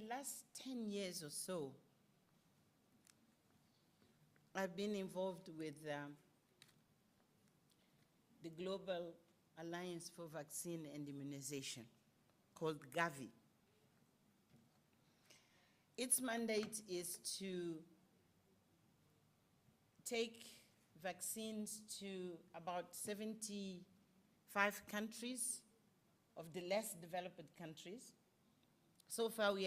last 10 years or so, I've been involved with the Global Alliance for Vaccine and Immunization, called Gavi. Its mandate is to take vaccines to about 75 countries of the less developed countries. So far, we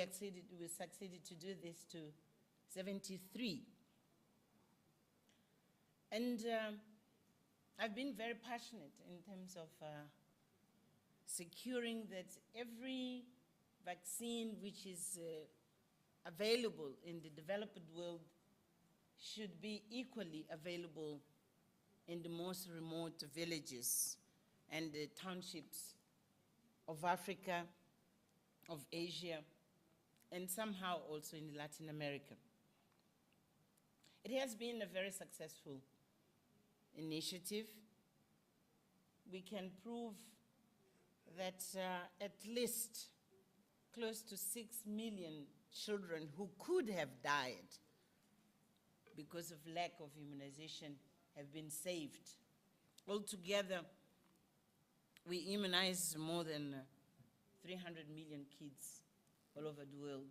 succeeded to do this to 73. And I've been very passionate in terms of securing that every vaccine which is available in the developed world should be equally available in the most remote villages and the townships of Africa, of Asia, and somehow also in Latin America. It has been a very successful initiative. We can prove that at least close to 6 million children who could have died because of lack of immunization have been saved. Altogether, we immunize more than 300 million kids all over the world.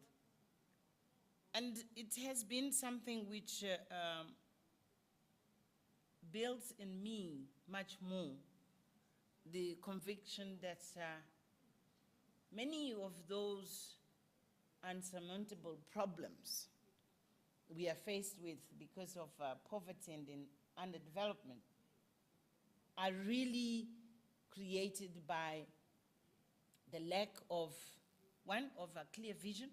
And it has been something which builds in me much more the conviction that many of those unsurmountable problems we are faced with because of poverty and underdevelopment are really created by the lack of, one, of a clear vision,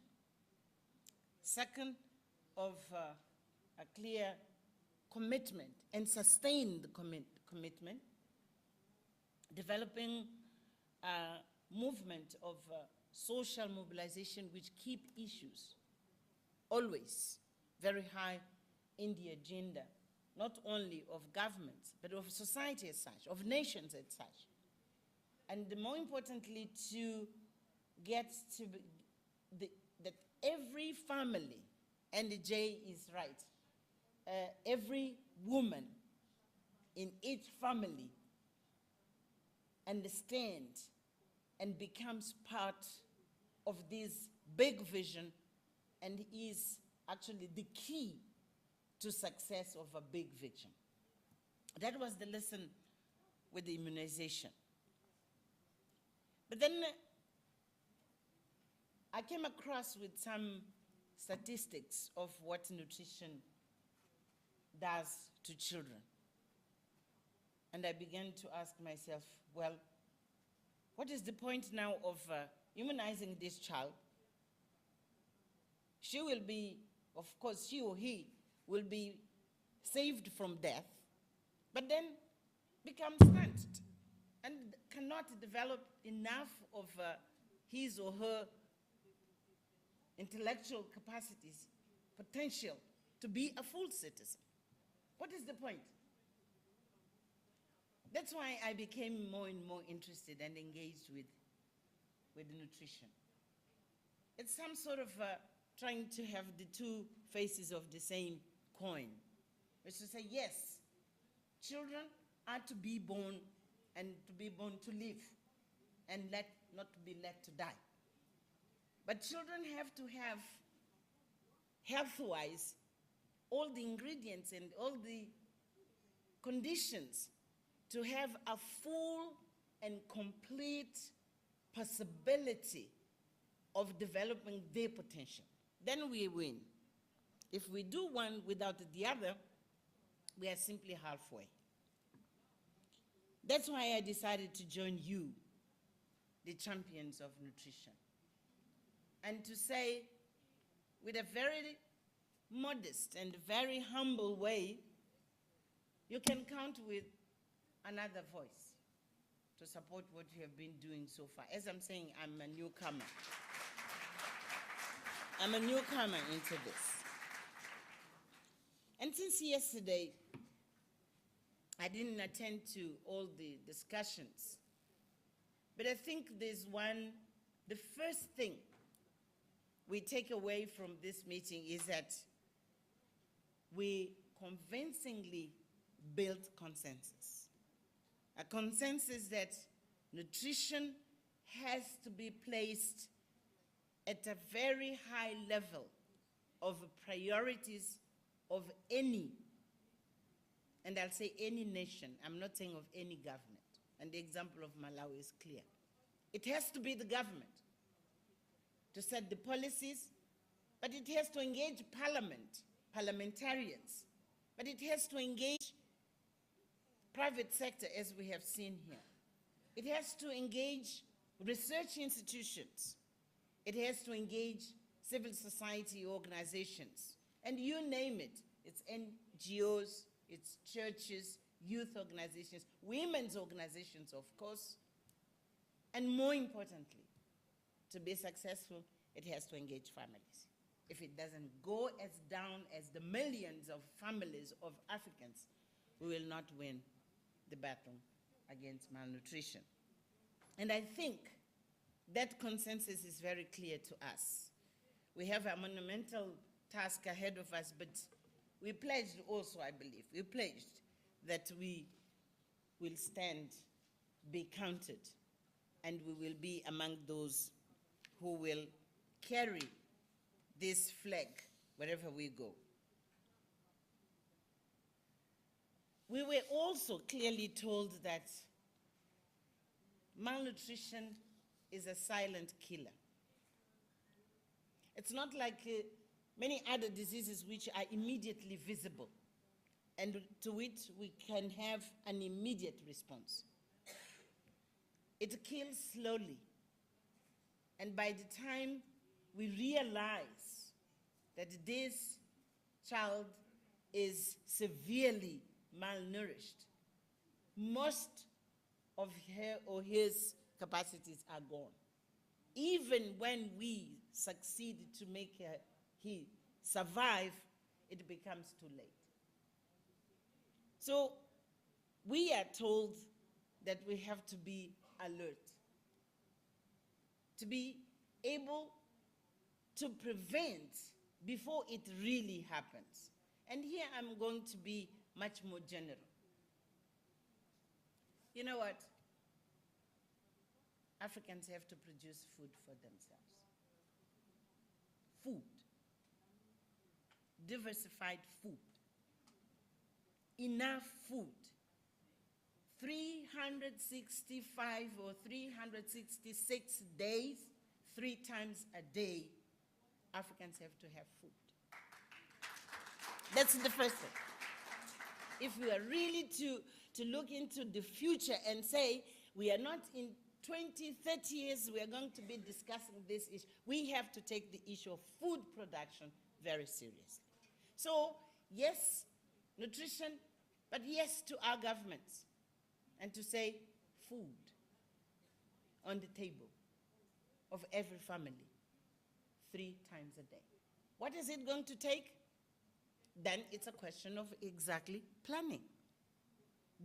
second, of a clear commitment and sustained commitment, developing a movement of social mobilization which keep issues always very high in the agenda, not only of governments, but of society as such, of nations as such. And more importantly, to get to that every family, and Jay is right, every woman in each family understands and becomes part of this big vision and is actually the key to success of a big vision. That was the lesson with the immunization. But then I came across with some statistics of what nutrition does to children. And I began to ask myself, well, what is the point now of immunizing this child? She will be, of course, she or he will be saved from death, but then becomes stunted and cannot develop enough of his or her intellectual capacities, potential to be a full citizen. What is the point? That's why I became more and more interested and engaged with nutrition. It's some sort of trying to have the two faces of the same coin. It's to say, yes, children are to be born and to be born to live and not to be let to die. But children have to have, health-wise, all the ingredients and all the conditions to have a full and complete possibility of developing their potential. Then we win. If we do one without the other, we are simply halfway. That's why I decided to join you, the champions of nutrition, and to say, with a very modest and very humble way, you can count with another voice to support what you have been doing so far. As I'm saying, I'm a newcomer. I'm a newcomer into this. And since yesterday, I didn't attend to all the discussions, but I think there's one, the first thing we take away from this meeting is that we convincingly built consensus. A consensus that nutrition has to be placed at a very high level of priorities of any, and I'll say any nation, I'm not saying of any government, and the example of Malawi is clear. It has to be the government to set the policies, but it has to engage parliament, parliamentarians, but it has to engage private sector, as we have seen here. It has to engage research institutions. It has to engage civil society organizations. And you name it. It's NGOs, it's churches, youth organizations, women's organizations, of course. And more importantly, to be successful, it has to engage families. If it doesn't go as down as the millions of families of Africans, we will not win the battle against malnutrition. And I think that consensus is very clear to us. We have a monumental task ahead of us, but we pledged also, I believe, we pledged that we will stand, be counted, and we will be among those who will carry this flag wherever we go. We were also clearly told that malnutrition is a silent killer. It's not like many other diseases which are immediately visible and to which we can have an immediate response. It kills slowly. And by the time we realize that this child is severely malnourished, most of her or his capacities are gone. Even when we succeed to make he survive, it becomes too late. So we are told that we have to be alert, to be able to prevent before it really happens. And here I'm going to be much more general. You know what? Africans have to produce food for themselves. Food. Diversified food. Enough food. 365 or 366 days, 3 times a day, Africans have to have food. That's the first thing. If we are really to look into the future and say, we are not in 20, 30 years, we are going to be discussing this issue, we have to take the issue of food production very seriously. So, yes, nutrition, but yes to our governments. And to say food on the table of every family 3 times a day. What is it going to take? Then it's a question of exactly planning.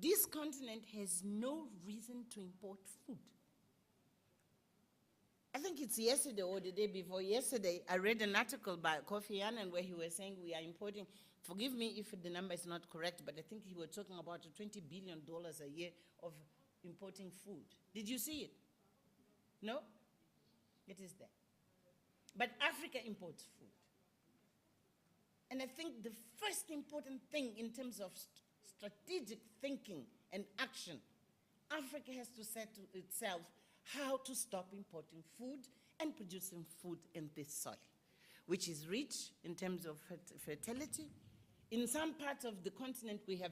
This continent has no reason to import food. I think it's yesterday or the day before yesterday, I read an article by Kofi Annan where he was saying we are importing, forgive me if the number is not correct, but I think he was talking about $20 billion a year of importing food. Did you see it? No? It is there. But Africa imports food. And I think the first important thing in terms of strategic thinking and action, Africa has to say to itself how to stop importing food and producing food in this soil, which is rich in terms of fertility. In some parts of the continent, we have